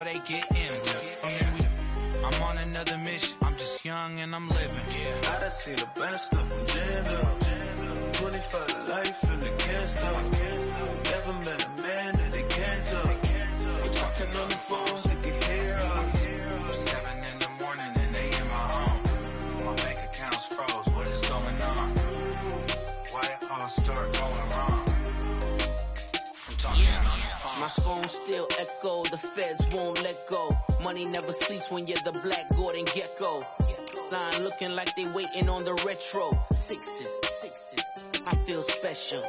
They get empty. I'm on another mission. I'm just young and I'm living. I done seen the best of them jammed up. 25 to life and they can't stop. Never met a man that they can't talk. We're talking on the phones, they can hear us. 7 in the morning and they in my home. My bank account's froze. What is going on? Why it all start going wrong? From talking on the phone. My phone still echo, the feds won't let go. Money never sleeps when you're the Black Gordon Gecko. Line looking like they waiting on the retro. Sixes, I feel special.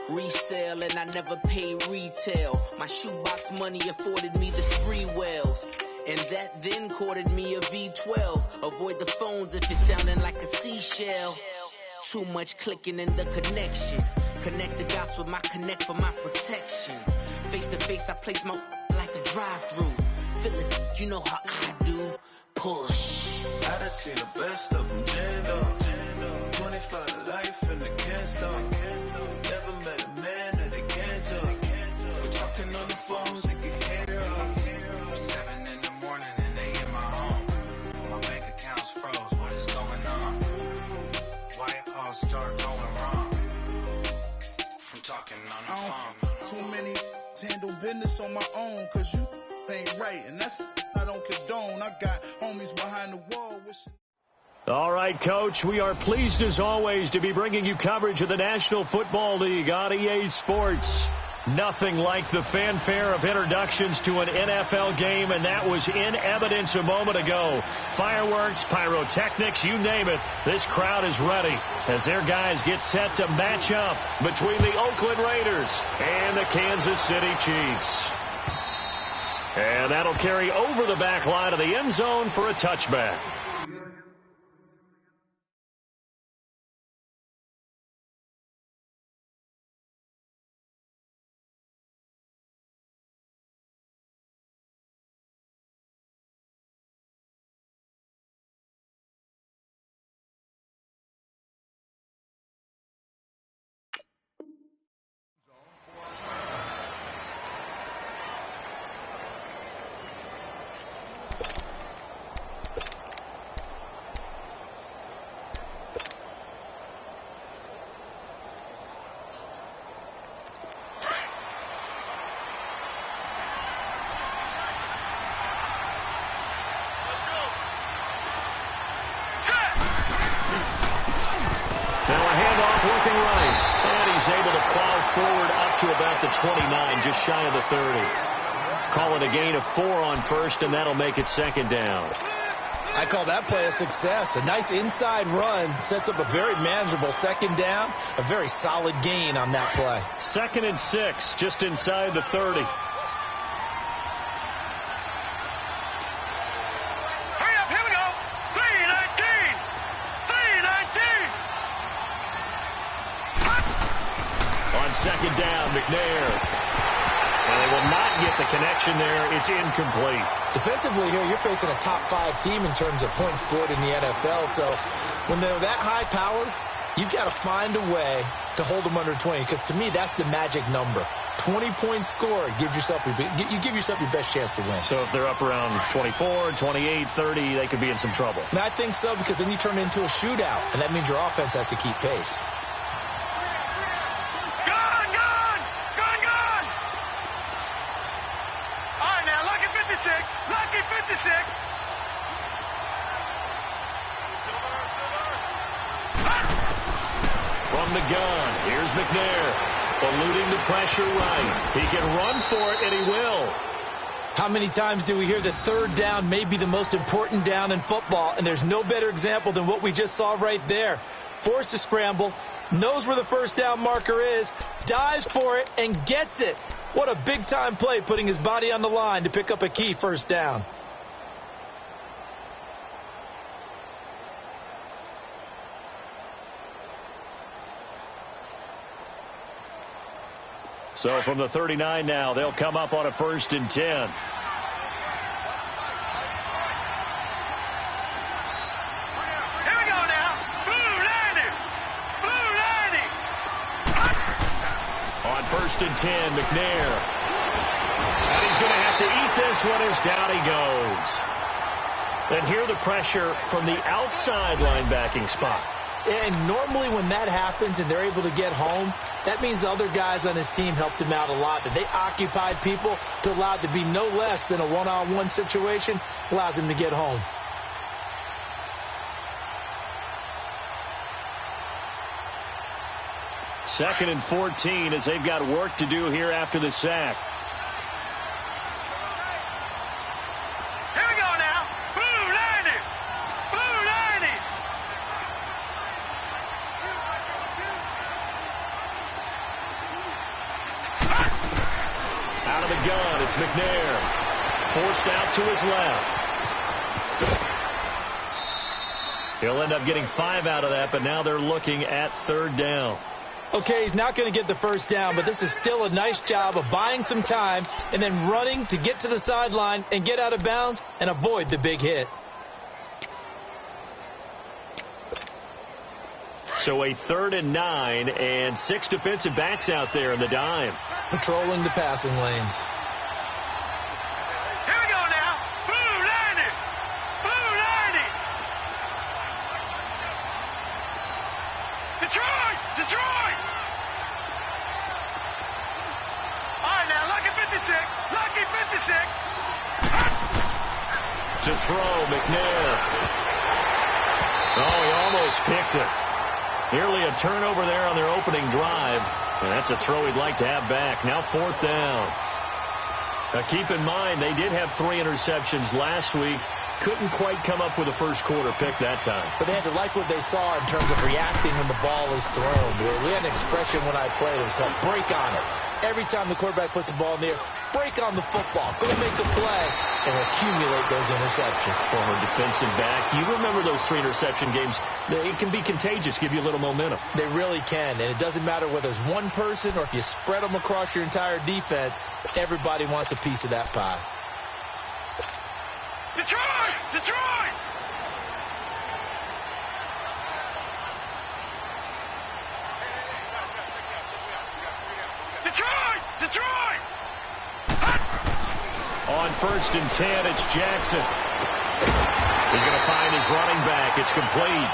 Resale and I never pay retail. My shoebox money afforded me the spree wells. And that then courted me a V12. Avoid the phones if it's sounding like a seashell. Too much clicking in the connection. Connect the dots with my connect for my protection. Face to face, I place my like a drive-through. Feeling, you know how I do. Push. I done seen the best of them jammed up. 25 to life and they can't stop. Never met a man that they can't talk. We're talking on the phones, they can hear us. 7 in the morning and they in my home. My bank account's froze. What is going on? Why it all start going wrong? From talking on the phone. Too many to handle business on my own, cause you ain't right, and that's I don't condone. I got homies behind the wall wishing. All right, Coach, we are pleased as always to be bringing you coverage of the National Football League on EA Sports. Nothing like the fanfare of introductions to an NFL game, and that was in evidence a moment ago. Fireworks, pyrotechnics, you name it. This crowd is ready as their guys get set to match up between the Oakland Raiders and the Kansas City Chiefs. And that'll carry over the back line of the end zone for a touchback. Forward up to about the 29, just shy of the 30. Call it a gain of 4 on first, and that'll make it second down. I call that play a success. A nice inside run sets up a very manageable second down. A very solid gain on that play. 2nd and 6, just inside the 30. Second down, McNair. And they will not get the connection there. It's incomplete. Defensively here, you're facing a top 5 team in terms of points scored in the NFL. So when they're that high powered, you've got to find a way to hold them under 20. Because to me, that's the magic number. 20 points scored gives yourself you give yourself your best chance to win. So if they're up around 24, 28, 30, they could be in some trouble. And I think so, because then you turn it into a shootout, and that means your offense has to keep pace. Lucky 56. From the gun, here's McNair. Eluding the pressure right. He can run for it, and he will. How many times do we hear that third down may be the most important down in football? And there's no better example than what we just saw right there. Forced to scramble, knows where the first down marker is, dives for it, and gets it. What a big-time play, putting his body on the line to pick up a key first down. So from the 39 now, they'll come up on a 1st and 10. On 1st and 10, McNair. And he's going to have to eat this one as down he goes. And here the pressure from the outside linebacking spot. And normally when that happens and they're able to get home, that means the other guys on his team helped him out a lot. That they occupied people to allow it to be no less than a one-on-one situation allows him to get home. Second and 14 as they've got work to do here after the sack. Here we go now. Boo, 90. Boo, 90. Out of the gun, it's McNair. Forced out to his left. He'll end up getting 5 out of that, but now they're looking at third down. Okay, he's not going to get the first down, but this is still a nice job of buying some time and then running to get to the sideline and get out of bounds and avoid the big hit. So a 3rd and 9 and 6 defensive backs out there in the dime. Patrolling the passing lanes. Here we go now. Boo, 90. Boo, 90. Detroit! Detroit! All right, now, Lucky 56. Lucky 56. To throw, McNair. Oh, he almost picked it. Nearly a turnover there on their opening drive. And that's a throw he'd like to have back. Now 4th down. Now keep in mind, they did have 3 interceptions last week. Couldn't quite come up with a first quarter pick that time. But they had to like what they saw in terms of reacting when the ball is thrown. We had an expression when I played. It was called break on it. Every time the quarterback puts the ball in the air, break on the football. Go make a play and accumulate those interceptions. Former defensive back. You remember those 3 interception games. It can be contagious, give you a little momentum. They really can. And it doesn't matter whether it's one person or if you spread them across your entire defense. Everybody wants a piece of that pie. Detroit! Detroit! Detroit! Detroit! On 1st and 10, it's Jackson. He's going to find his running back. It's complete.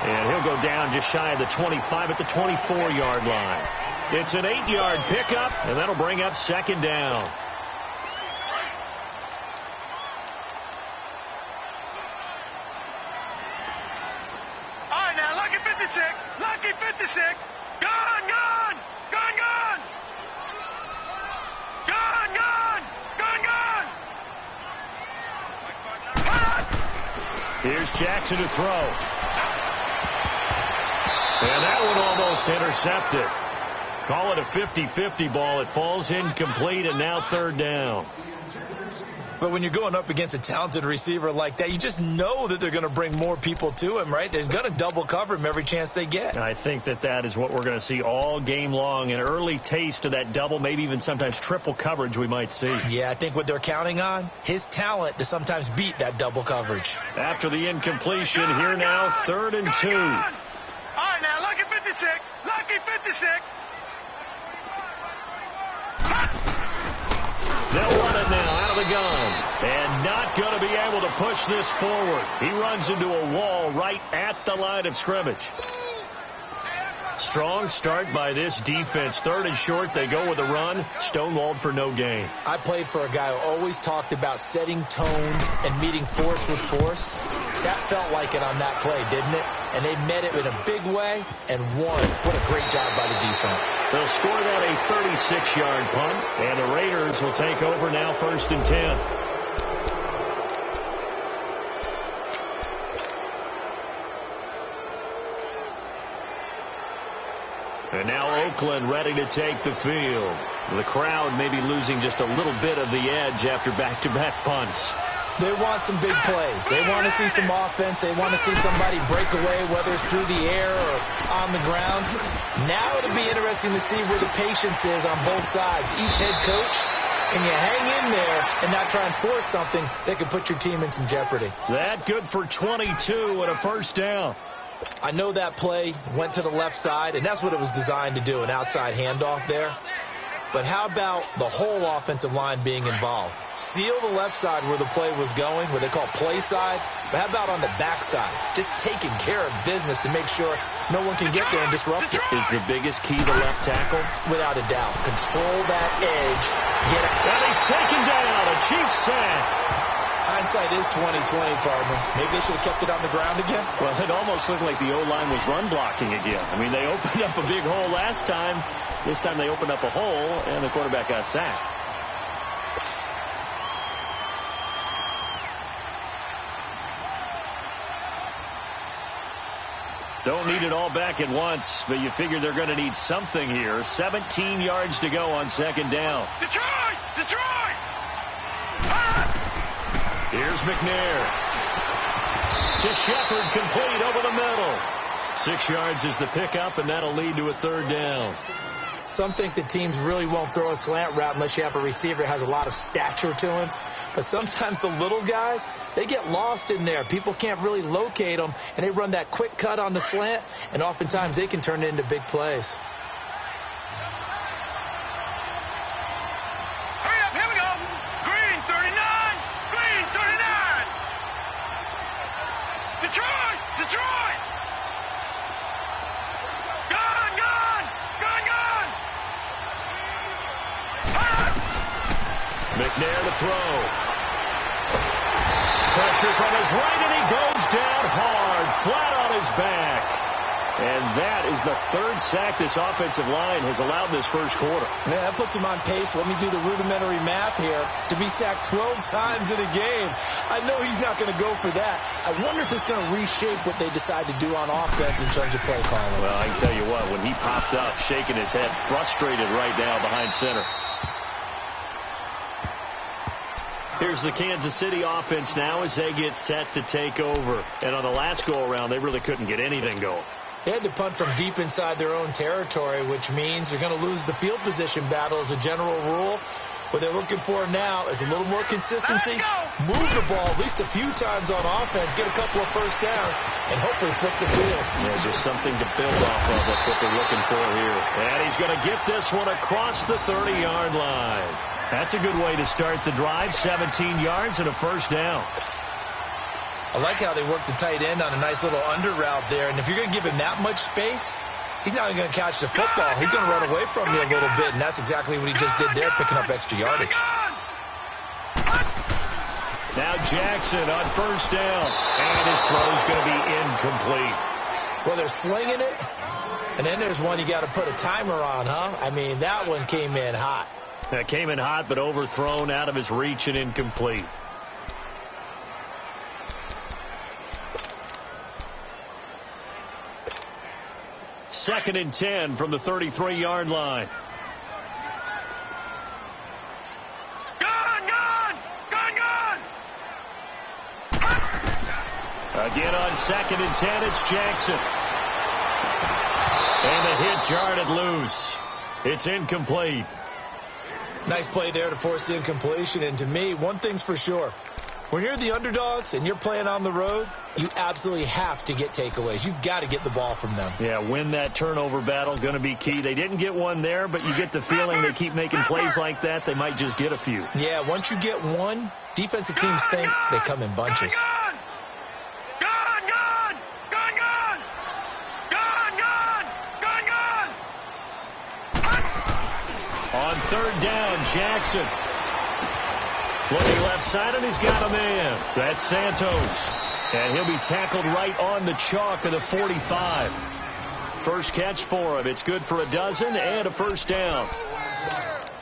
And he'll go down just shy of the 25 at the 24-yard line. It's an 8-yard pickup, and that'll bring up 2nd down. All right, now, Lucky 56. Lucky 56. Gone, gone! Gone, gone! Gone, gone! Gone, gone! Here's Jackson to throw. And that one almost intercepted. Call it a 50-50 ball. It falls incomplete, and now 3rd down. But when you're going up against a talented receiver like that, you just know that they're going to bring more people to him, right? They're going to double cover him every chance they get. I think that is what we're going to see all game long. An early taste of that double, maybe even sometimes triple coverage we might see. Yeah, I think what they're counting on, his talent to sometimes beat that double coverage. After the incompletion, here now, 3rd and 2. All right, now, Lucky 56. Lucky 56. They'll run it now out of the gun. And not going to be able to push this forward. He runs into a wall right at the line of scrimmage. Strong start by this defense. 3rd and short, they go with a run. Stonewalled for no gain. I played for a guy who always talked about setting tones and meeting force with force. That felt like it on that play, didn't it? And they met it in a big way and won. What a great job by the defense. They'll score that a 36-yard punt, and the Raiders will take over now 1st and 10. And now Oakland ready to take the field. The crowd maybe losing just a little bit of the edge after back-to-back punts. They want some big plays. They want to see some offense. They want to see somebody break away, whether it's through the air or on the ground. Now it'll be interesting to see where the patience is on both sides. Each head coach, can you hang in there and not try and force something that could put your team in some jeopardy? That good for 22 and a 1st down. I know that play went to the left side, and that's what it was designed to do, an outside handoff there. But how about the whole offensive line being involved? Seal the left side where the play was going, what they call play side. But how about on the back side? Just taking care of business to make sure no one can get there and disrupt it. Is the biggest key the left tackle? Without a doubt. Control that edge. Get it. And he's taken down. A Chiefs sack. Hindsight is 20/20, partner. Maybe they should have kept it on the ground again. Well, it almost looked like the O-line was run blocking again. I mean, they opened up a big hole last time. This time they opened up a hole, and the quarterback got sacked. Don't need it all back at once, but you figure they're going to need something here. 17 yards to go on second down. Detroit! Detroit! Here's McNair. To Shepard, complete over the middle. 6 yards is the pickup, and that'll lead to a third down. Some think that teams really won't throw a slant route unless you have a receiver that has a lot of stature to him. But sometimes the little guys, they get lost in there. People can't really locate them, and they run that quick cut on the slant, and oftentimes they can turn it into big plays. Hurry up, here we go. Green 39, green 39. Detroit, Detroit. Gone, gone, gone, gone. McNair to throw. Pressure from his right, and he goes down hard, flat on his back. And that is the third sack this offensive line has allowed this first quarter. Man, that puts him on pace. Let me do the rudimentary math here. To be sacked 12 times in a game, I know he's not going to go for that. I wonder if it's going to reshape what they decide to do on offense in terms of play calling. Well, I can tell you what, when he popped up, shaking his head, frustrated right now behind center. Here's the Kansas City offense now as they get set to take over. And on the last go-around, they really couldn't get anything going. They had to punt from deep inside their own territory, which means they're going to lose the field position battle as a general rule. What they're looking for now is a little more consistency, move the ball at least a few times on offense, get a couple of first downs, and hopefully flip the field. Yeah, just something to build off of. That's what they're looking for here. And he's going to get this one across the 30-yard line. That's a good way to start the drive. 17 yards and a first down. I like how they work the tight end on a nice little under route there. And if you're going to give him that much space, he's not going to catch the football. He's going to run away from you a little bit, and that's exactly what he just did there, picking up extra yardage. Now Jackson on first down, and his throw's going to be incomplete. Well, they're slinging it, and then there's one you got to put a timer on, huh? I mean, that one came in hot. That came in hot, but overthrown, out of his reach, and incomplete. Second and 10 from the 33-yard line. Gone, gone, gone, gone. Again on second and 10, it's Jackson. And the hit jarred it loose. It's incomplete. Nice play there to force the incompletion. And to me, one thing's for sure. When you're the underdogs and you're playing on the road, you absolutely have to get takeaways. You've got to get the ball from them. Yeah, win that turnover battle, going to be key. They didn't get one there, but you get the feeling they keep making plays like that, they might just get a few. Yeah, once you get one, defensive teams think they come in bunches. On third down, Jackson. Looking left side, and he's got a man. That's Santos. And he'll be tackled right on the chalk of the 45. First catch for him. It's good for a dozen and a first down.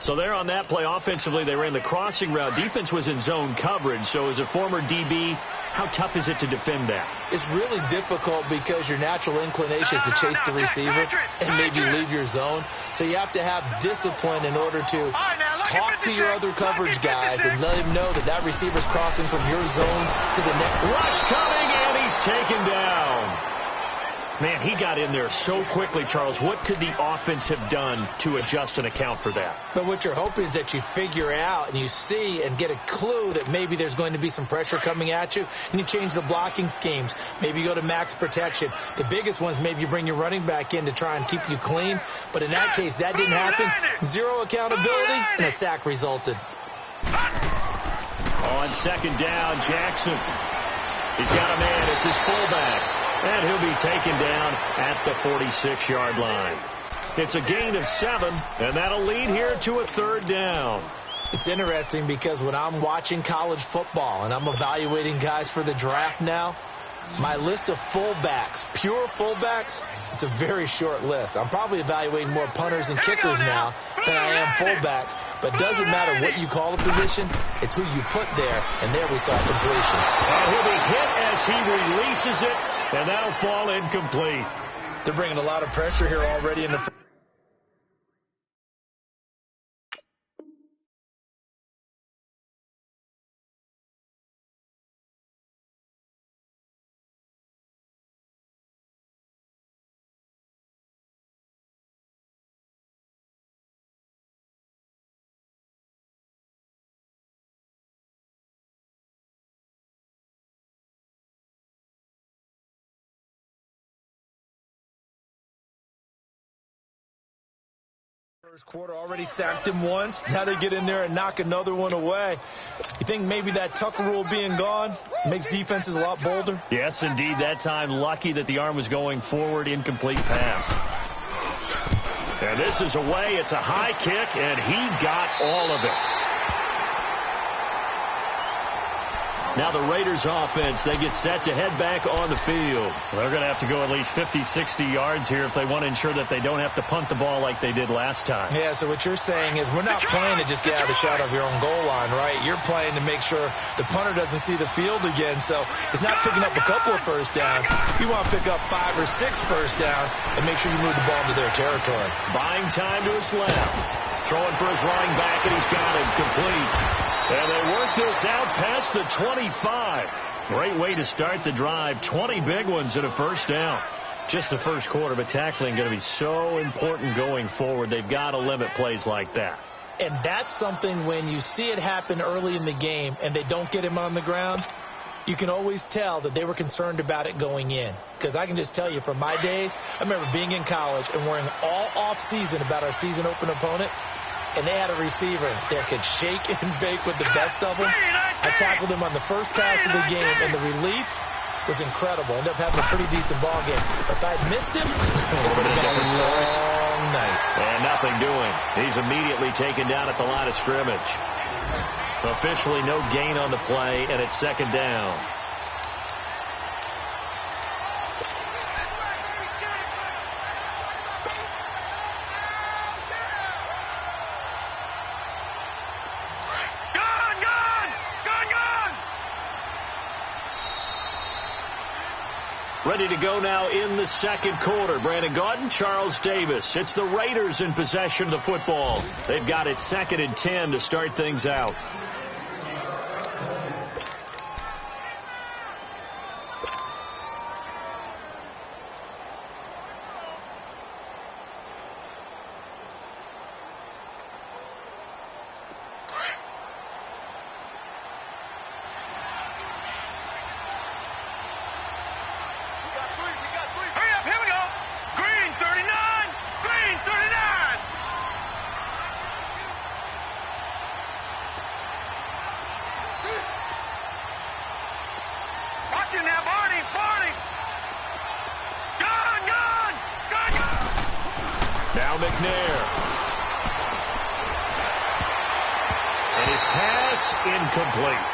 So there on that play, offensively, they ran the crossing route. Defense was in zone coverage. So as a former DB, how tough is it to defend that? It's really difficult because your natural inclination is to chase the receiver and maybe leave your zone. So you have to have discipline in order to talk to your other coverage guys and let them know that that receiver's crossing from your zone to the next. Rush coming, and he's taken down. Man, he got in there so quickly, Charles. What could the offense have done to adjust and account for that? But what you're hoping is that you figure out and you see and get a clue that maybe there's going to be some pressure coming at you, and you change the blocking schemes. Maybe you go to max protection. The biggest one is maybe you bring your running back in to try and keep you clean. But in that case, that didn't happen. Zero accountability, and a sack resulted. On second down, Jackson. He's got a man. It's his fullback. And he'll be taken down at the 46-yard line. It's a gain of 7, and that'll lead here to a third down. It's interesting because when I'm watching college football and I'm evaluating guys for the draft now, my list of fullbacks, pure fullbacks, it's a very short list. I'm probably evaluating more punters and kickers now than I am fullbacks. But it doesn't matter what you call a position, it's who you put there, and there we saw completion. And he'll be hit as he releases it, and that'll fall incomplete. They're bringing a lot of pressure here already in the first quarter. Already sacked him once. Now they get in there and knock another one away. You think maybe that Tucker rule being gone makes defenses a lot bolder? Yes, indeed. That time, lucky that the arm was going forward. Incomplete pass. And this is away. It's a high kick, and he got all of it. Now the Raiders offense, they get set to head back on the field. They're going to have to go at least 50, 60 yards here if they want to ensure that they don't have to punt the ball like they did last time. Yeah, so what you're saying is we're not playing to just get out of the shadow of your own goal line, right? You're playing to make sure the punter doesn't see the field again. So it's not picking up a couple of first downs. You want to pick up 5 or 6 first downs and make sure you move the ball into their territory. Buying time to his left. Throwing for his running back, and he's got it complete. And they work this out past the 25. Great way to start the drive. 20 big ones and a first down. Just the first quarter, but tackling going to be so important going forward. They've got to limit plays like that. And that's something when you see it happen early in the game and they don't get him on the ground, you can always tell that they were concerned about it going in. Because I can just tell you from my days, I remember being in college and worrying all off-season about our season open opponent. And they had a receiver that could shake and bake with the best of them. I tackled him on the first pass of the game, and the relief was incredible. Ended up having a pretty decent ball game. If I'd missed him, it would have been a long night. And nothing doing. He's immediately taken down at the line of scrimmage. Officially no gain on the play, and it's second down. Ready to go now in the second quarter. Brandon Gaudin, Charles Davis. It's the Raiders in possession of the football. They've got it 2nd and 10 to start things out. Now McNair. And his pass incomplete.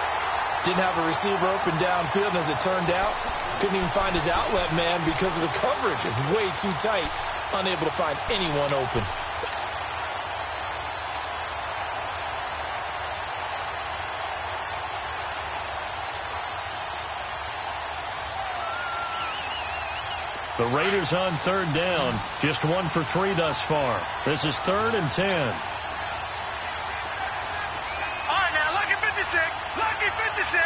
Didn't have a receiver open downfield, and as it turned out, couldn't even find his outlet man because of the coverage. It was way too tight, unable to find anyone open. The Raiders on third down. Just 1 for 3 thus far. This is 3rd and 10. All right, now, lucky 56. Lucky 56.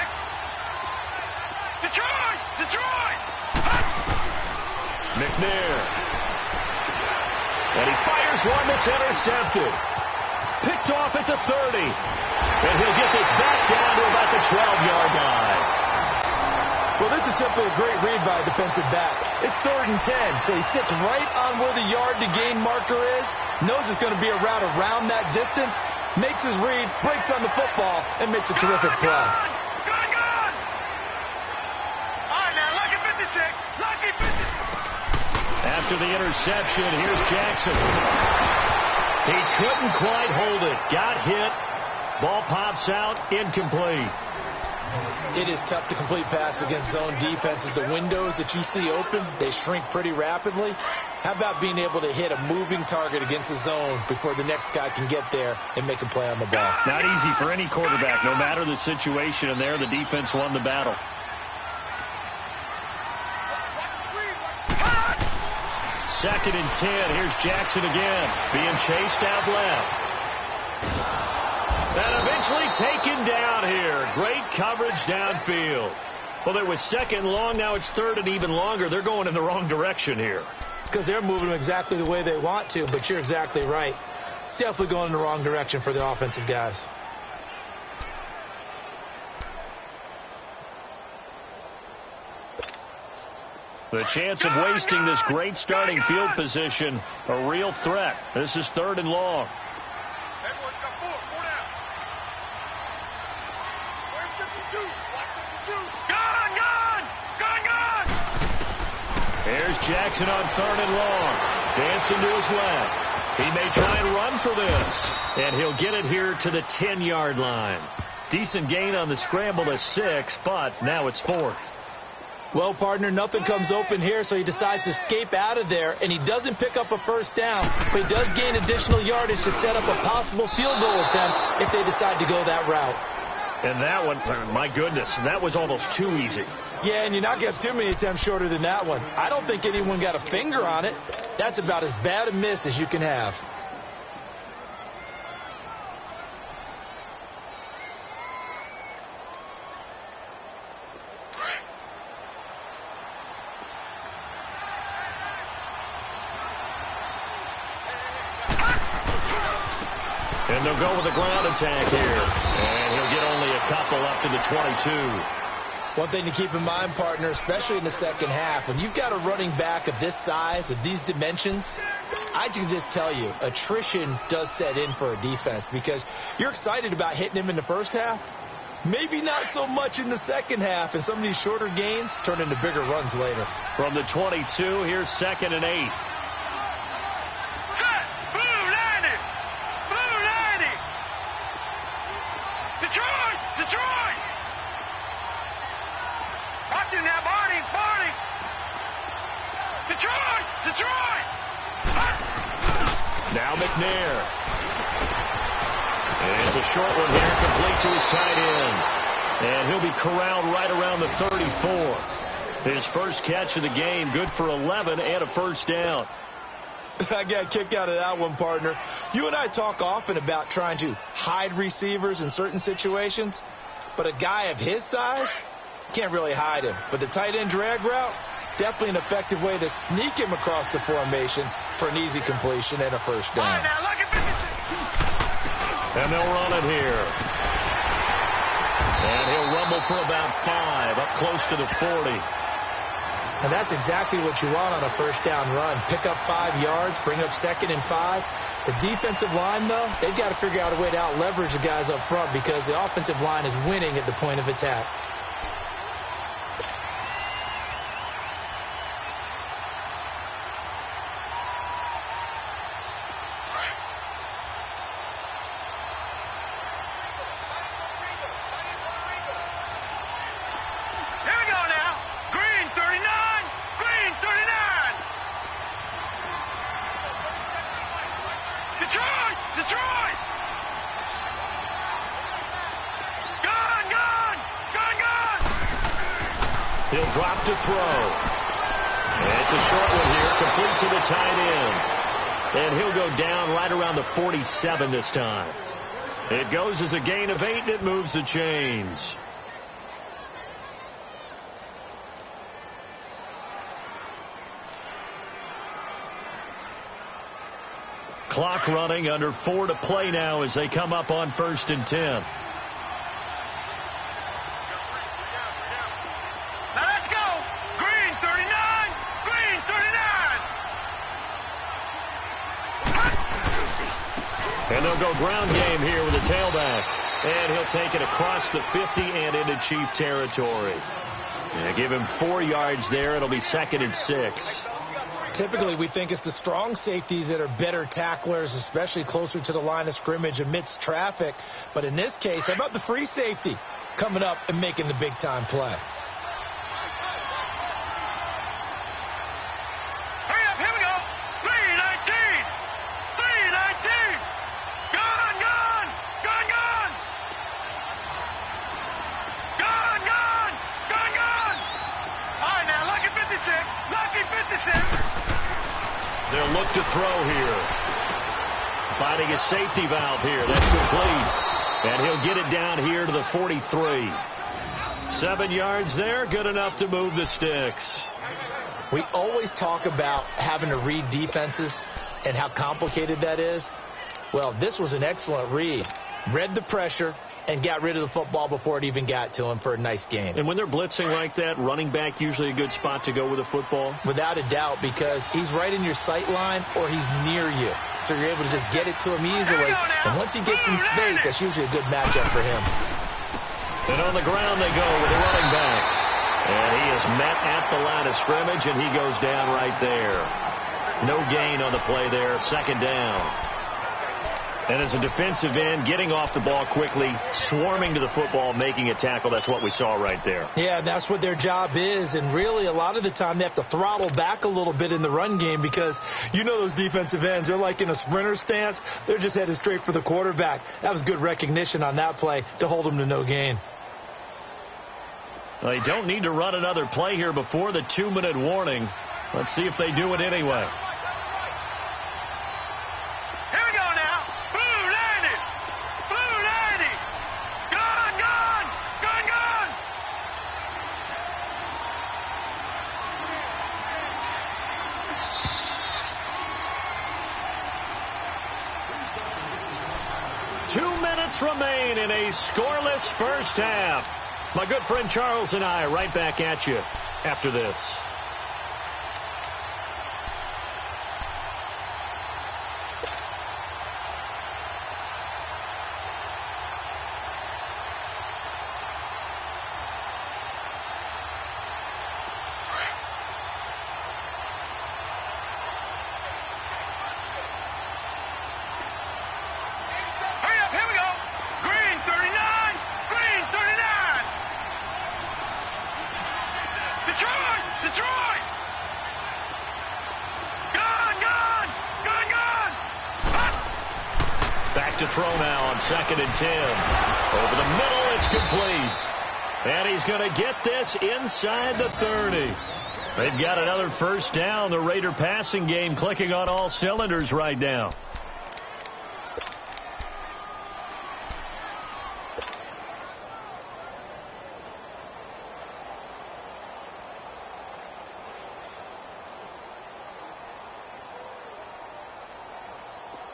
Detroit! Detroit! McNair. And he fires one that's intercepted. Picked off at the 30. And he'll get this back down to about the 12-yard line. Well, this is simply a great read by a defensive back. It's 3rd and 10, so he sits right on where the yard-to-gain marker is, knows it's going to be a route around that distance, makes his read, breaks on the football, and makes a terrific play. Good! All right, now, lucky 56. Lucky 56. After the interception, here's Jackson. He couldn't quite hold it. Got hit. Ball pops out. Incomplete. It is tough to complete passes against zone defenses. The windows that you see open, they shrink pretty rapidly. How about being able to hit a moving target against the zone before the next guy can get there and make a play on the ball? Not easy for any quarterback. No matter the situation, and there the defense won the battle. Second and 10. Here's Jackson again. Being chased out left. And eventually taken down here. Great coverage downfield. Well, it was 2nd and long. Now it's 3rd and even longer. They're going in the wrong direction here. Because they're moving exactly the way they want to, but you're exactly right. Definitely going in the wrong direction for the offensive guys. The chance of wasting this great starting field position, a real threat. This is 3rd and long. Everyone's got 4 down. Where's 52? Watch 52. Gone! Here's Jackson on 3rd and long. Dancing to his left. He may try and run for this. And he'll get it here to the 10-yard line. Decent gain on the scramble to 6, but now it's 4th. Well, partner, nothing comes open here, so he decides to escape out of there, and he doesn't pick up a first down, but he does gain additional yardage to set up a possible field goal attempt if they decide to go that route. And that one, my goodness, that was almost too easy. Yeah, and you're not going to have too many attempts shorter than that one. I don't think anyone got a finger on it. That's about as bad a miss as you can have. And they'll go with a ground attack here. And he'll get only a couple up to the 22. One thing to keep in mind, partner, especially in the second half, when you've got a running back of this size, of these dimensions, I can just tell you, attrition does set in for a defense because you're excited about hitting him in the first half. Maybe not so much in the second half, and some of these shorter gains turn into bigger runs later. From the 22, here's 2nd and 8. Detroit! Watching now, Barney! Detroit! Now McNair. And it's a short one here, complete to his tight end. And he'll be corralled right around the 34. His first catch of the game, good for 11 and a first down. I got a kick out of that one, partner. You and I talk often about trying to hide receivers in certain situations, but a guy of his size can't really hide him. But the tight end drag route, definitely an effective way to sneak him across the formation for an easy completion and a first down. And they'll run it here. And he'll rumble for about 5, up close to the 40. And that's exactly what you want on a first down run. Pick up 5 yards, bring up 2nd and 5. The defensive line, though, they've got to figure out a way to out-leverage the guys up front because the offensive line is winning at the point of attack. Detroit! Gone! He'll drop to throw. And it's a short one here, complete to the tight end. And he'll go down right around the 47 this time. It goes as a gain of 8, and it moves the chains. Clock running, under 4 to play now as they come up on 1st and 10. Now let's go. Green 39. Green 39. And they'll go ground game here with a tailback. And he'll take it across the 50 and into Chief territory. And give him 4 yards there. It'll be 2nd and 6. Typically, we think it's the strong safeties that are better tacklers, especially closer to the line of scrimmage amidst traffic. But in this case, how about the free safety coming up and making the big-time play? Hurry up, here we go. 319. 319. Gone, gone. Gone, gone. Gone, gone. Gone, gone. All right, now, lucky 56. Lucky 56. They'll look to throw here. Finding a safety valve here. That's complete. And he'll get it down here to the 43. 7 yards there. Good enough to move the sticks. We always talk about having to read defenses and how complicated that is. Well, this was an excellent read. Read the pressure and got rid of the football before it even got to him for a nice gain. And when they're blitzing like that, running back usually a good spot to go with a football? Without a doubt, because he's right in your sight line or he's near you. So you're able to just get it to him easily. And once he gets in space, that's usually a good matchup for him. And on the ground they go with the running back. And he is met at the line of scrimmage, and he goes down right there. No gain on the play there, 2nd down. And as a defensive end, getting off the ball quickly, swarming to the football, making a tackle. That's what we saw right there. Yeah, that's what their job is. And really, a lot of the time, they have to throttle back a little bit in the run game because you know those defensive ends, they're like in a sprinter stance. They're just headed straight for the quarterback. That was good recognition on that play to hold them to no gain. They don't need to run another play here before the 2-minute warning. Let's see if they do it anyway. Remain in a scoreless first half. My good friend Charles and I right back at you after this. To throw now on 2nd and 10. Over the middle, it's complete. And he's going to get this inside the 30. They've got another first down. The Raider passing game clicking on all cylinders right now.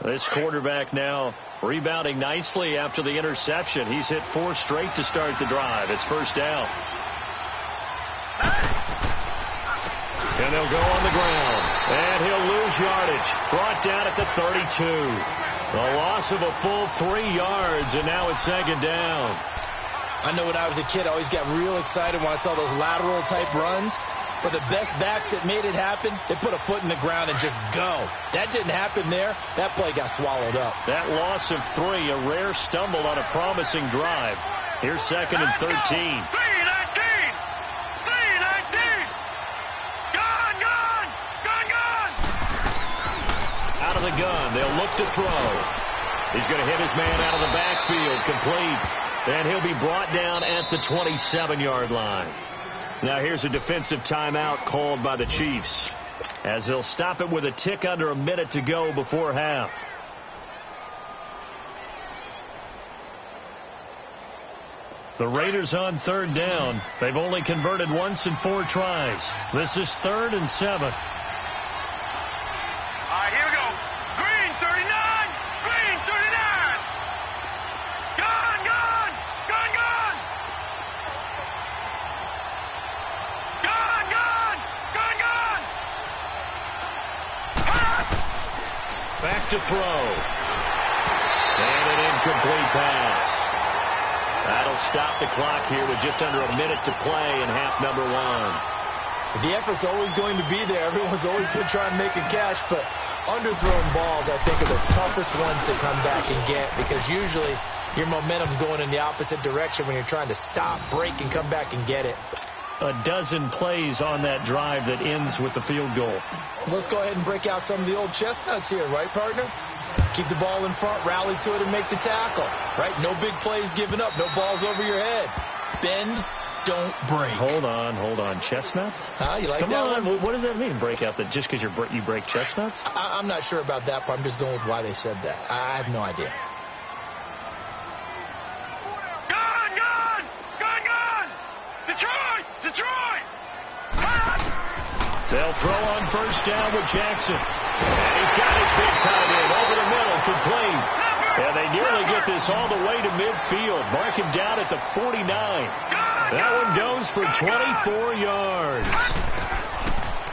This quarterback now rebounding nicely after the interception. He's hit 4 straight to start the drive. It's first down. And they'll go on the ground. And he'll lose yardage. Brought down at the 32. The loss of a full 3 yards, and now it's 2nd down. I know when I was a kid, I always got real excited when I saw those lateral type runs. But the best backs that made it happen, they put a foot in the ground and just go. That didn't happen there. That play got swallowed up. That loss of 3, a rare stumble on a promising drive. Here's 2nd and 13. 319! 319! Gone, gone! Gone, gone! Out of the gun. They'll look to throw. He's going to hit his man out of the backfield. Complete. And he'll be brought down at the 27-yard line. Now here's a defensive timeout called by the Chiefs as they'll stop it with a tick under a minute to go before half. The Raiders on 3rd down. They've only converted once in 4 tries. This is 3rd and 7. All right, here we go. Green 39. to throw. And an incomplete pass. That'll stop the clock here with just under a minute to play in half number one. The effort's always going to be there. Everyone's always going to try and make a catch, but underthrown balls, I think, are the toughest ones to come back and get because usually your momentum's going in the opposite direction when you're trying to stop, break, and come back and get it. A dozen plays on that drive that ends with the field goal. Let's go ahead and break out some of the old chestnuts here, right, partner? Keep the ball in front, rally to it, and make the tackle, right? No big plays given up, no balls over your head. Bend, don't break. Hold on. Chestnuts? You like Come that on. one? What does that mean, break out? That just because you break chestnuts? I'm not sure about that part. I'm just going with why they said that. I have no idea. Detroit! They'll throw on first down with Jackson. And he's got his big tight end over the middle, complete. And they nearly get this all the way to midfield. Mark him down at the 49. That one goes for 24 yards.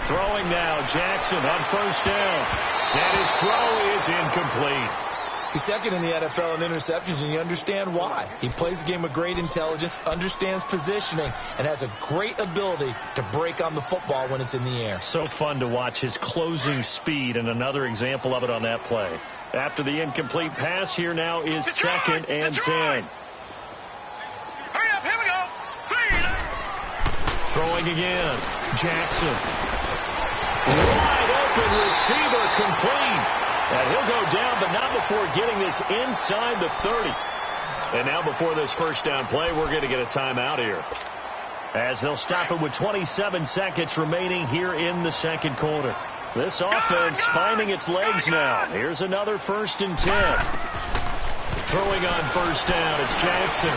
Throwing now, Jackson on first down. And his throw is incomplete. He's second in the NFL in interceptions, and you understand why. He plays the game with great intelligence, understands positioning, and has a great ability to break on the football when it's in the air. So fun to watch his closing speed, and another example of it on that play. After the incomplete pass, here now is second and 10. Hurry up, here we go. Throwing again. Jackson. Wide open receiver, complete. And he'll go down, but not before getting this inside the 30. And now before this first down play, we're going to get a timeout here. As they'll stop it with 27 seconds remaining here in the second quarter. This offense finding its legs now. Here's another first and 10. Throwing on first down, it's Jackson.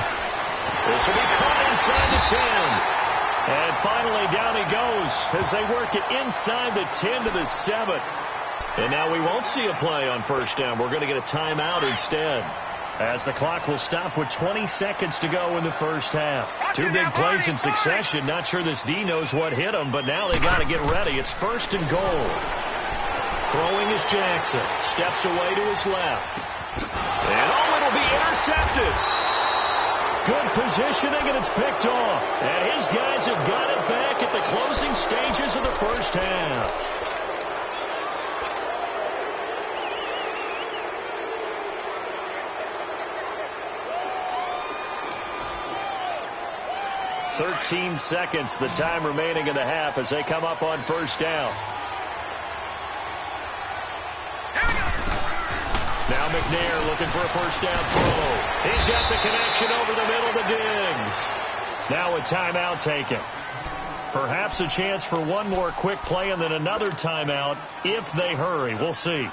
This will be caught inside the 10. And finally down he goes as they work it inside the 10 to the 7. And now we won't see a play on first down. We're going to get a timeout instead. As the clock will stop with 20 seconds to go in the first half. Two big plays in succession. Not sure this D knows what hit him, but now they got to get ready. It's first and goal. Throwing is Jackson. Steps away to his left. And it'll be intercepted. Good positioning, and it's picked off. And his guys have got it back at the closing stages of the first half. 13 seconds, the time remaining in the half as they come up on first down. Now McNair looking for a first down throw. He's got the connection over the middle to Diggs. Now a timeout taken. Perhaps a chance for one more quick play and then another timeout if they hurry. We'll see.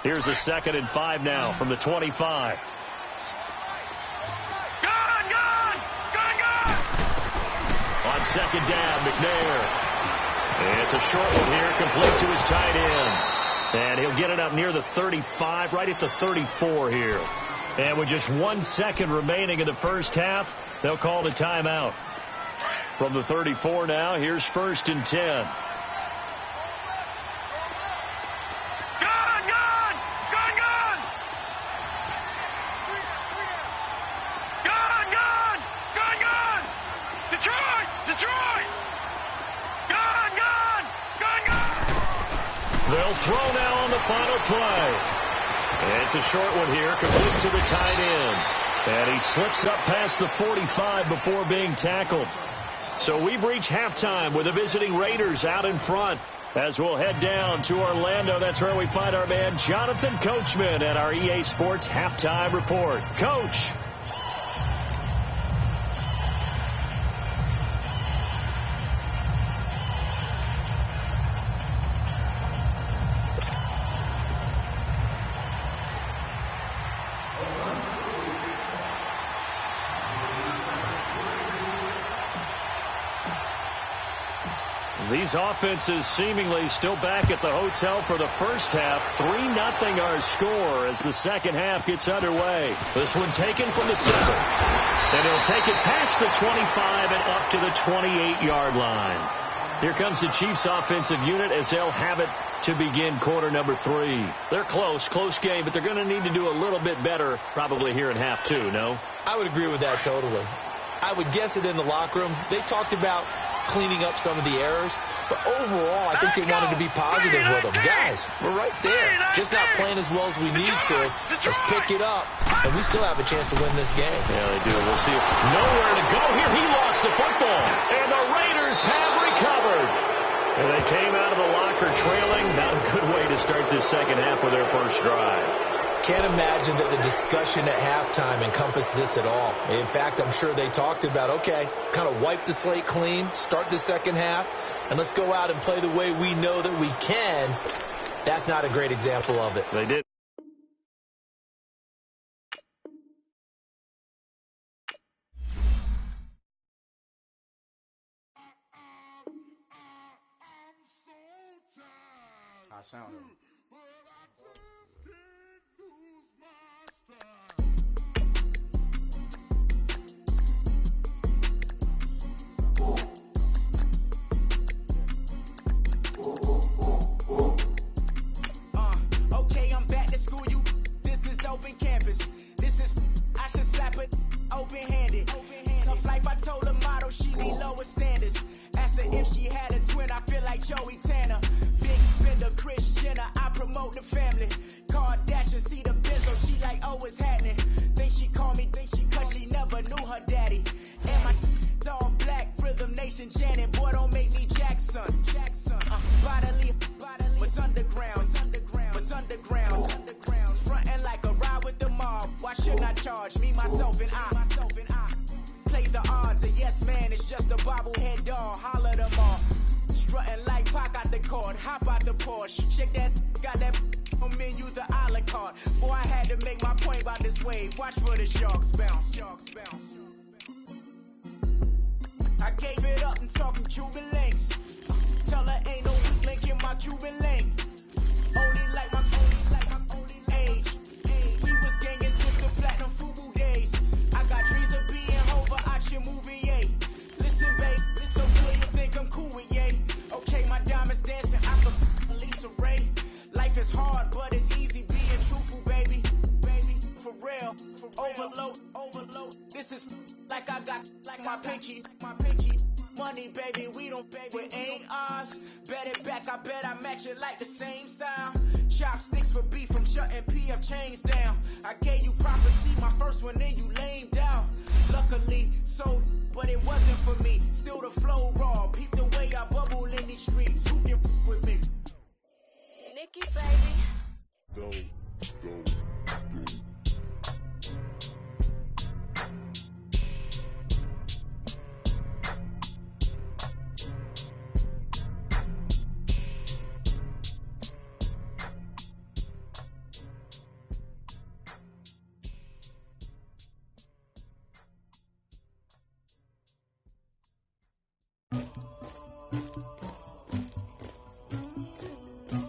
Here's a 2nd and 5 now from the 25. On second down, McNair. And it's a short one here, complete to his tight end. And he'll get it up near the 35, right at the 34 here. And with just 1 second remaining in the first half, they'll call the timeout. From the 34 now, here's 1st and 10. They'll throw now on the final play. And it's a short one here, complete to the tight end. And he slips up past the 45 before being tackled. So we've reached halftime with the visiting Raiders out in front. As we'll head down to Orlando, that's where we find our man Jonathan Coachman at our EA Sports Halftime Report. Coach. These offenses seemingly still back at the hotel for the first half. 3-0 our score as the second half gets underway. This one taken from the 7. And he'll take it past the 25 and up to the 28-yard line. Here comes the Chiefs offensive unit as they'll have it to begin quarter number 3. They're close game, but they're going to need to do a little bit better probably here in half 2, no? I would agree with that totally. I would guess it in the locker room. They talked about cleaning up some of the errors, but overall, I think they wanted to be positive with them. Guys, we're right there. Just not playing as well as we need to. Let's pick it up, and we still have a chance to win this game. Yeah, they do. We'll see. Nowhere to go here. He lost the football, and the Raiders have recovered. And they came out of the locker trailing. Not a good way to start this second half with their first drive. Can't imagine that the discussion at halftime encompassed this at all. In fact, I'm sure they talked about, okay, kind of wipe the slate clean, start the second half, and let's go out and play the way we know that we can. That's not a great example of it. They did. I sound it. Okay, I'm back to school, you. This is open campus. This is, I should slap it open-handed. Tough life, I told her motto, she need lower standards. Asked her if she had a twin, I feel like Joey Tanner. Big spender, Chris Jenner, I promote the family. Kardashian, see the Benzo, she like, oh, it's happening. Think she called me, cause she never knew her daddy. And my all black, Rhythm Nation, Janet, boy, don't make me Jackson. Bodily, was underground. Frontin' like a ride with the mob. Why shouldn't I charge me, myself, and I? Play the odds, a yes man, it's just a bobblehead doll. Holler them all. Strutting like Pac out the court, hop out the Porsche. Shake that, got that on menus, the a la carte. Boy, I had to make my point about this wave. Watch for the sharks bounce. I gave it up and talking Cuban links. Tell her ain't no weak link in my Cuban link. Only like my age. He was gangin' since the platinum FUBU days. I got dreams of being Hova out your movie, yay. Listen, babe, so good you think I'm cool with yay. Okay, my diamonds dancing, I can Lisa Ray. Life is hard, but it's easy being truthful, baby. For real, overload. This is like I got like my pinky. Money, baby, we don't pay, it ain't ours. Bet it back, I bet I match it like the same style. Chopsticks for beef from shutting PF chains down. I gave you prophecy, my first one, then you lamed out. Luckily, so, but it wasn't for me. Still the flow raw, peep the way I bubble in these streets. Who can with me? Nikki, baby. Go.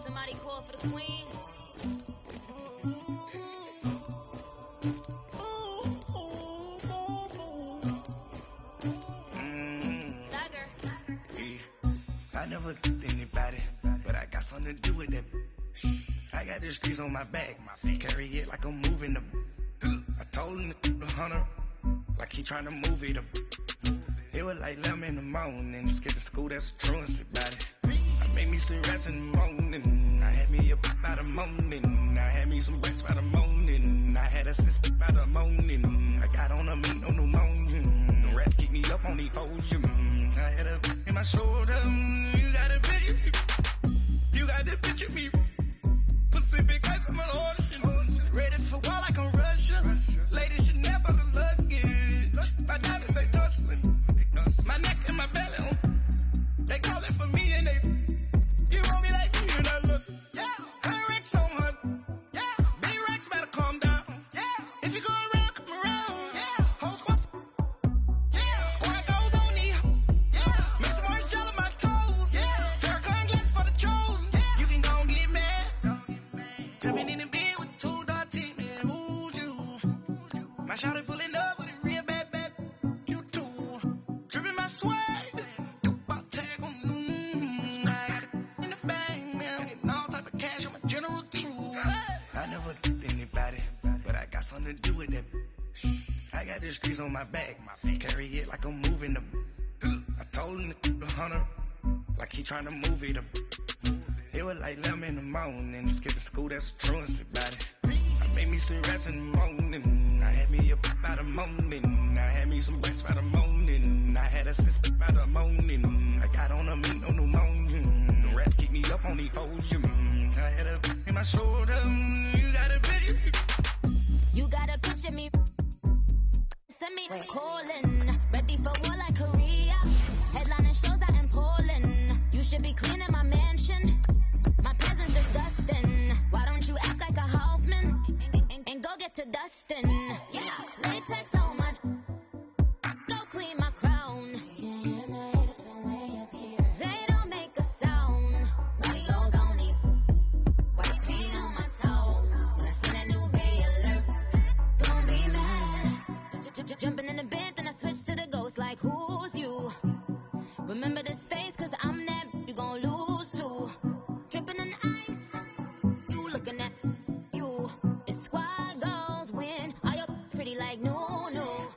Somebody call for the queen. Dagger. I never did anybody, but I got something to do with that. I got the streets on my back, carry it like I'm moving the. I told him to hunter, like he trying to move it up. It was like 11 in the morning, skipping school, that's a truancy about it. I made me some rats in the morning, I had me a by the morning, I had me some rats by the morning, I had a sis by the morning, I got on a meat on the morning, the rats keep me up on the podium, I had a in my shoulder, you got a picture me, Pacific ice on my ocean, ready for war like I'm Russia, ladies should never look lucky, my diamonds they tussling. My neck and my belly, they calling for me and they, you want me like me and I look, yeah, her Rex on her, yeah, B-Rex better calm down, yeah, if you go around, come around, yeah, whole squad, yeah, squad goes on me, yeah, Mr. Marshall of my like he trying to move it up. It was like 11 in the morning, skipping school, that's a truancy about it. I made me some rest in the morning, I had me up by the morning, I had me some rest by the morning, I had a sis by the morning, I got on a meat on the morning, the rats keep me up on the podium, I had a in my shoulder, you got a picture. You got a picture me. Send me calling, ready for war like Korea. Headlining shows out in Poland. You should be cleaning my mansion. My presence disgusting. Why don't you act like a Hoffman and go get to dustin'? Yeah, latex on my. Go clean my crown. They don't make a sound. Money goes on these. White paint on my toes. When I see that new Bay alert, don't be mad. Jumping in the bed, then I switch to the ghost like who's you? Remember this face, cause I'm that you gon' lose too. Dripping in ice, you looking at you. It's squad goals win. Are you pretty like no?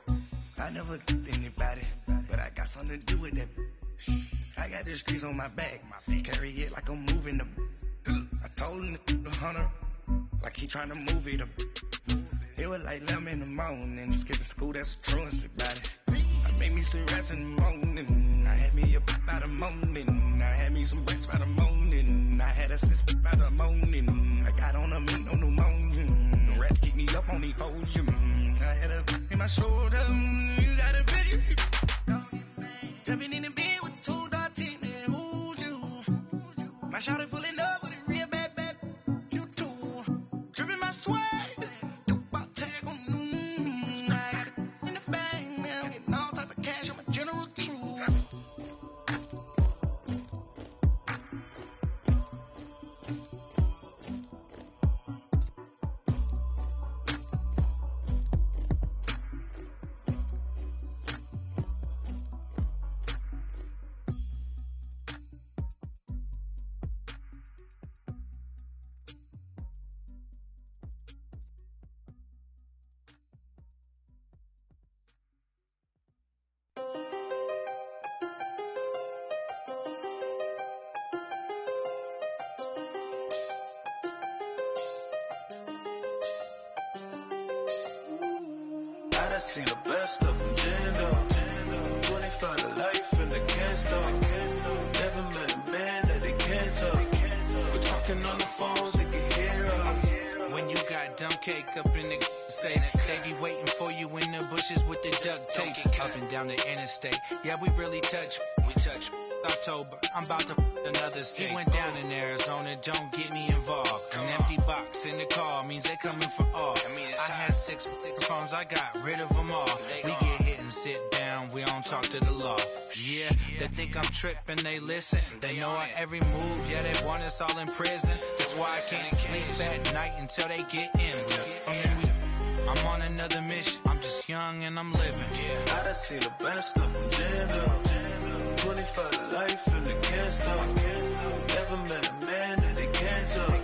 I never did anybody, but I got something to do with that. I got the streets on my back, carry it like I'm moving the. I told him the hunter, like he trying to move it up. It was like 11 in the morning, skipping school, that's a truancy about it. I made me some rest in the morning, I had me up by the morning, I had me some rest by the morning, I had a sis by the morning, I got on a meat on the morning, the rats keep me up on the podium, I had a in my shoulder, you got a picture. Jumping in the bed with two dark teeth, man, who's you? My shawty pulling up with a real bad, you too. Dripping my sweat. I seen the best of them, jammed up. 25 to life and they can't stop. Never met a man that they can't talk. But talking on the phones, they can hear us. When you got dumb cake up in the say they be waiting for you in the bushes with the duct tape up and down the interstate. Yeah, we really touch. We touch. October, I'm about to another state. He went down in Arizona, don't get me involved. An empty box in the car means they coming for all. I had six phones, I got rid of them all. We get hit and sit down, we don't talk to the law. Yeah, they think I'm tripping, they listen. They know our every move, yeah, they want us all in prison. That's why I can't sleep at night until they get in. I'm on another mission, I'm just young and I'm living. I done seen the best of them, jammed up. 25 to life and they can't stop. Never met a man that they can't talk.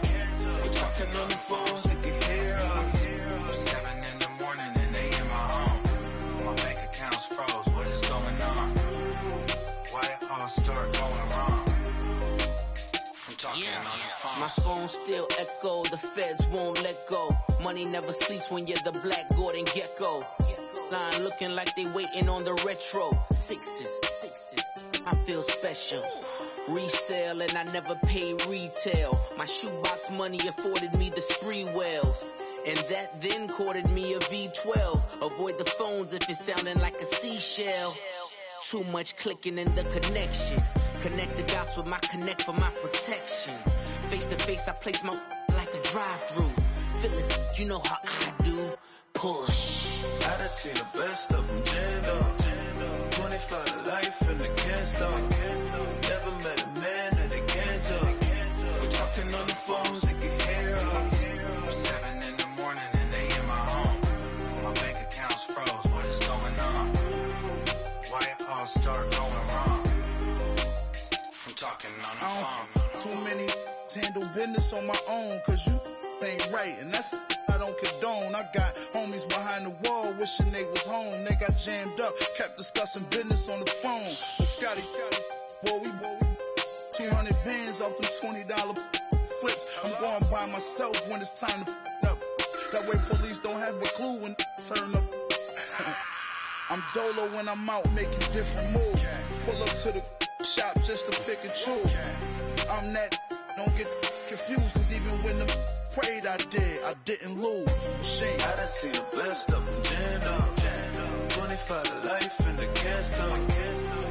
But talking on the phones, they can hear us. 7 in the morning and they in my home. My bank account's froze, what is going on? Why it all start going wrong? From talking on the phone. My phone still echo, the feds won't let go. Money never sleeps when you're the black Gordon Gecko. Line looking like they waiting on the retro. Sixes, I feel special. Resale and I never pay retail. My shoebox money afforded me the spree wells. And that then courted me a V12. Avoid the phones if it's sounding like a seashell. Too much clicking in the connection. Connect the dots with my connect for my protection. Face to face I place my like a drive-through. Feeling, you know how I do. Push. I done seen the best of them, jammed up. 25 to life and they can't stop. Never met a man that they can't talk. But talking on the phones, they can hear us. 7 in the morning and they in my home. My bank account's froze, what is going on? Why it all start going wrong? From talking on the phone. Too many handle business on my own, cause you ain't right, and that's I don't condone. I got homies behind the wall wishing they was home. They got jammed up, kept discussing business on the phone. But Scotty, boy, we 200 bands off them $20 flips. I'm going by myself when it's time to up. That way police don't have a clue when turn up. I'm dolo when I'm out making different moves. Pull up to the shop just to pick and choose. I'm that, don't get confused, cause even when the prayed I didn't lose. Machine. I done seen the best of them jammed up. 25 to life in the cast up.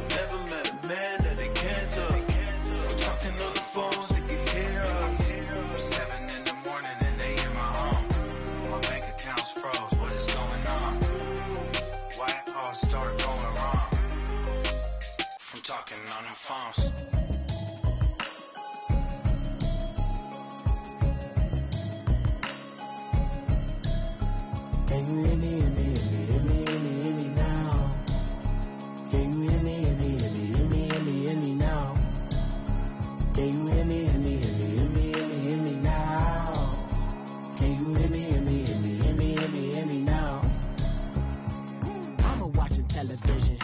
Never met a man that they can't talk. Talking on the phones, they can hear us. 7 in the morning and they in my home. My bank account's froze, what is going on? Why it all start going wrong? From talking on the phones. Can you hear me, hear me, hear me, hear me, hear me now? Can you hear me, hear me, hear me, hear me, hear me, hear me now? Can you hear me, hear me, hear me, hear me, hear me, hear me now? Can you hear me, hear me, hear me, hear me, hear me, hear me now? Mama watching television,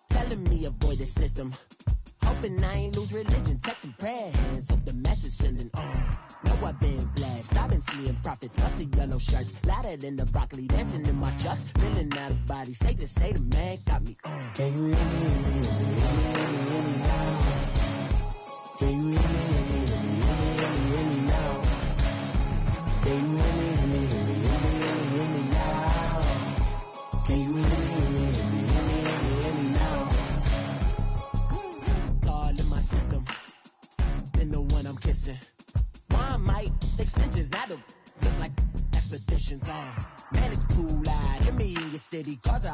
telling me avoid the system. Hoping I ain't lose religion, texting prayer hands, hope the message sending on. Know I've been blessed, I've been seeing prophets, mostly yellow shirts, louder than the broccoli, dancing in my chucks, feeling out of body, say the man got me on. Can you hear me, hear me, hear me, hear me, hear me now? Can you hear me, hear me, hear me, hear me, hear me, hear me now? Can you hear me, hear me, hear me, hear me, hear me, hear me now? Can you hear me, hear me, hear me, hear me, hear me, hear me now? God in my system, then the one I'm kissing. One might extensions that'll look like expeditions on. Man, it's cool out. Hear me in your city, cause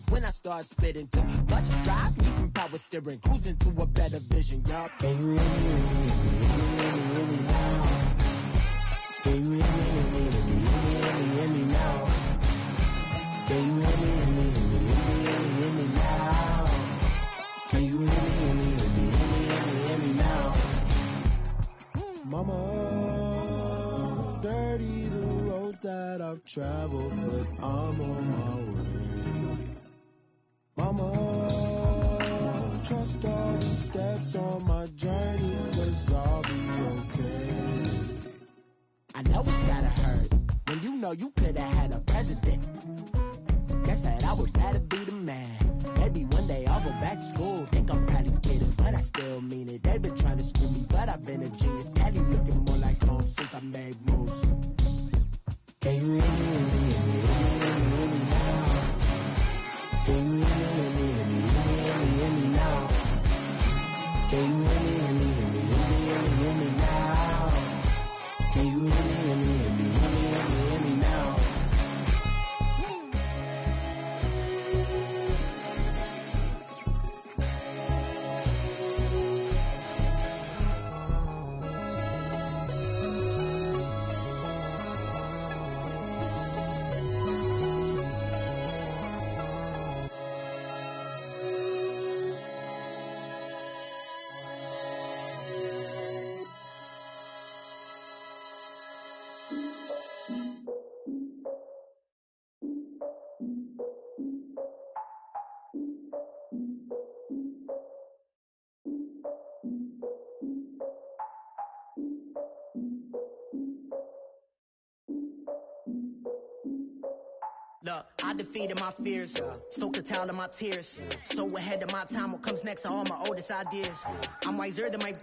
when I start spitting too much drive, need some power steering, cruising to a better vision, y'all. Can you hear me, hear me, hear me, hear me now? Can you hear me, hear me, hear me, hear me, hear me now? Can you hear me, hear me, hear me, hear me, hear me now? Can you hear me, hear me, hear me, hear me, hear me now? Mama, dirty the roads that I've traveled, but I'm on my way. Mama, trust all the steps on my journey, 'cause I'll be okay. I know it's gotta hurt when you know you could've had a president. Guess that I would rather be the man. Maybe one day I'll go back to school. Think I'm proud to get it, but I still mean it. They've been trying to screw me, but I've been a genius. Daddy looking more like home since I made moves. Can you hear me, hear me, hear me, hear me, hear me now? Can you hear me, hear me, hear me, hear me, hear me now? Can you hear me, hear me, hear me, hear me, hear me now? Can you hear me, hear me, hear me, hear me, hear me now? Look, I defeated my fears, soaked a towel in my tears. So ahead of my time, what comes next are all my oldest ideas. I'm wiser than my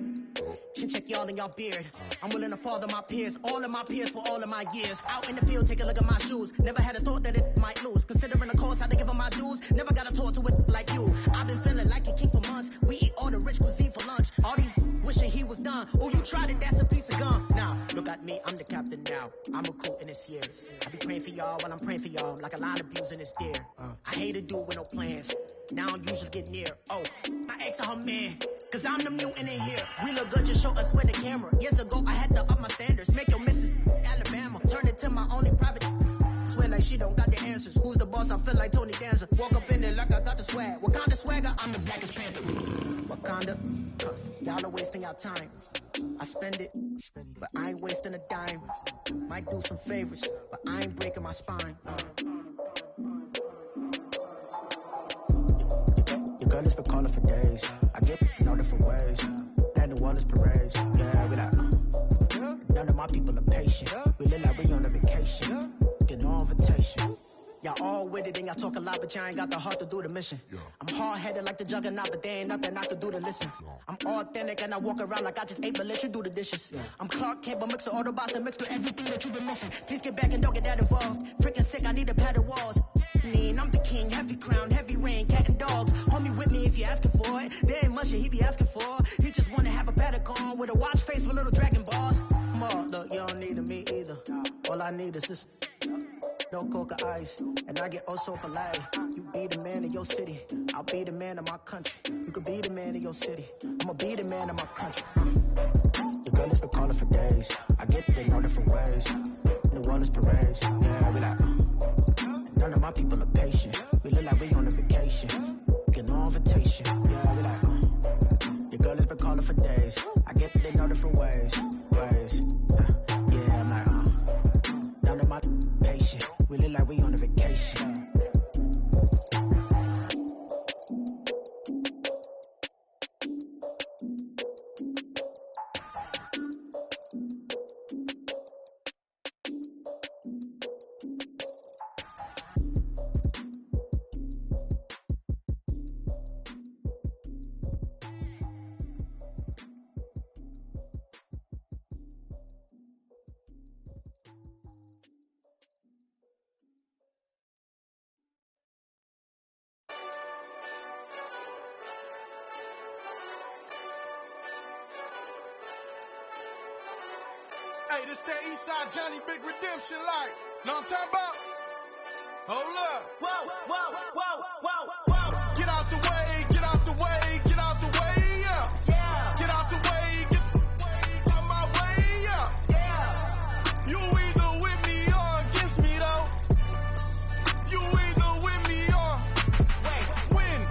chin check y'all in y'all beard. I'm willing to father my peers, all of my peers for all of my years. Out in the field, take a look at my shoes. Never had a thought that it might lose. Considering the cost, I had to give them my dues. Never got a talk to it like you. I've been feeling like a king for months. We eat all the rich cuisine for lunch. All these wishing he was done. Oh, you tried it, that's a piece of gum. Now, look at me, I'm the captain now. I'm recruiting this year. I be praying for y'all while I'm praying for y'all. Like a line of abusing this deer. I hate to do it with no plans. Now I don't usually get near. Oh, my ex are her man. Cause I'm the mutant in here. We look good, just show us where the camera. Years ago, I had to up my standards. Make your missus Alabama. Turn it to my only private. Swear like she don't got the answers. Who's the boss? I feel like Tony Danza. Walk up in there like I got the swag. Wakanda swagger, I'm the blackest panther. Wakanda, y'all are wasting your time. I spend it, but I ain't wasting a dime. Might do some favors, but I ain't breaking my spine. Your girl has been calling for days. I get in all different ways. That the but y'all ain't got the heart to do the mission. I'm hard-headed like the juggernaut, but there ain't nothing I can do to listen. I'm authentic and I walk around like I just ate, but let you do the dishes. I'm Clark Kent, but mix the Autobots and mix through everything that you've been missing. Please get back and don't get that involved. Freaking sick, I need a pad of walls. I'm the king, heavy crown, heavy rain, cat and dogs. Homie with me if you asking for it. There ain't much that he be asking for. He just wanna have a paddock on with a watch face with little dragon balls. Come on, look, you don't need me either. All I need is this. No coca ice, and I get oh so polite. You be the man of your city, I'll be the man of my country. You could be the man of your city, I'ma be the man of my country. Your girl has been calling for days. I get they know different ways. The world is parades, yeah, we like. None of my people are patient. We look like we on a vacation. Get no invitation. Yeah, we like. Your girl has been calling for days. I get they know different ways. Yeah, I'm like, none of my patient. We look like we on a vacation. Hey, this that Eastside Johnny Big Redemption like. Know what I'm talking about? Hold up. Whoa, whoa, whoa, whoa, whoa. Get out the way, get out the way, get out the way, yeah. Yeah. Get out the way, get out my way, yeah. Yeah. You either with me or against me, though. You either with me or win.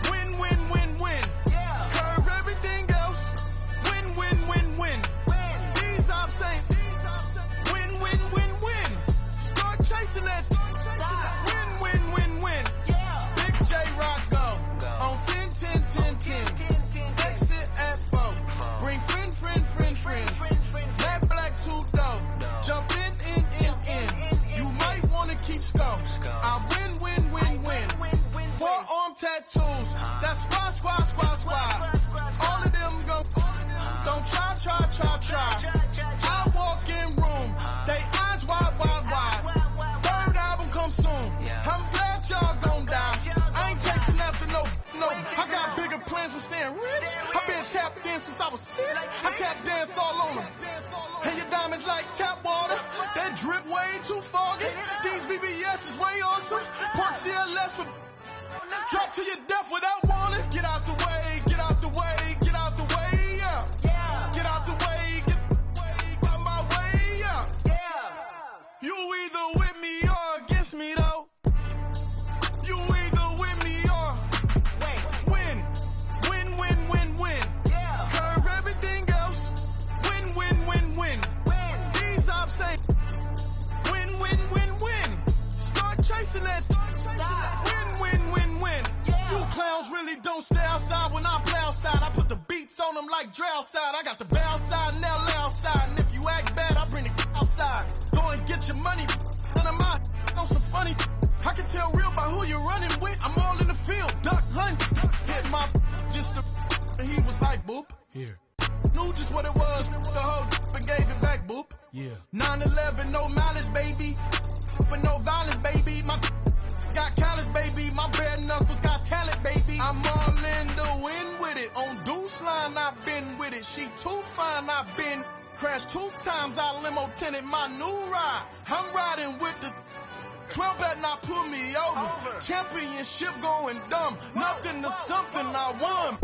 Win, win, win, win. Yeah. Curve everything else. Win, win, win, win. These I'm saying. Win, win, win, win. Start chasing that. Win, win, win, win. Yeah. Big J Rock go. On 10, 10, 10, 10. Exit at 4. Bring friends. Matt Black 2 dough. Jump in. You might wanna keep score. I win. Forearm tattoos. That's squad. All of them go. Don't try. I walk in room. They eyes wide. Third album come soon. I'm glad y'all gon' die. I ain't chasing after no. I got bigger plans for staying rich. I've been tapped in since I was 6. I tap dance all on them. And your diamonds like tap water. That drip way too foggy. These BBS is way awesome. Park CLS for drop to your death without warning. Get out the way, yeah. Get out the way, get out my way, yeah. You either with me or against me, though. You either with me or win. Curve everything else. Win. These I'm saying. Win. Start chasing that. Win. You clowns really don't stay outside when I play outside. I put the beats on them like drow side. I got the bow side and they'll lay outside. And if you act bad, I bring the outside. Go and get your money. None of my know some funny. I can tell real by who you're running with. I'm all in the field. Duck hunt. Hit my just the and he was like, boop. Here. Knew just what it was. The whole and gave it back, boop. Yeah. 9/11, no malice, baby. But no violence, baby. My got callous, baby. My bare knuckles got talent, baby. I'm all in the wind with it. On Deuce line, I've been with it. She too fine, I've been crashed 2 times. I limo tinted my new ride. I'm riding with the 12 better not pull me over. Championship going dumb. Nothing to something I won.